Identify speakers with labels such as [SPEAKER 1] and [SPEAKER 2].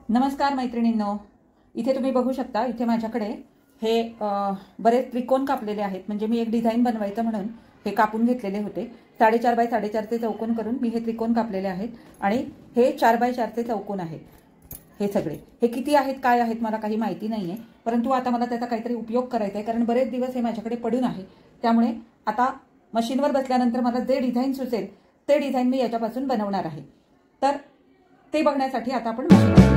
[SPEAKER 1] नमस्कार मैत्रिणींनो, इथे तुम्ही बघू शकता। इथे माझ्याकडे हे बरेच त्रिकोण कापलेले आहेत। म्हणजे मी एक डिझाइन बनवायचं म्हणून हे कापून घेतलेले होते। 4.5 बाय 4.5 चे चौकोन करून मी हे त्रिकोण कापलेले आहेत आणि हे 4 बाय 4 चे चौकोन आहेत। हे सगळे हे किती आहेत काय आहेत मला काही माहिती नाहीये, परंतु आता मला त्याचा काहीतरी उपयोग करायचा आहे, कारण बरेच दिवस हे माझ्याकडे पडून आहे। त्यामुळे आता मशीनवर बसल्यानंतर मला जे डिझाइन सुचेल ते डिझाइन मी याच्यापासून बनवणार आहे। तर ते बघण्यासाठी आता आपण मशीनवर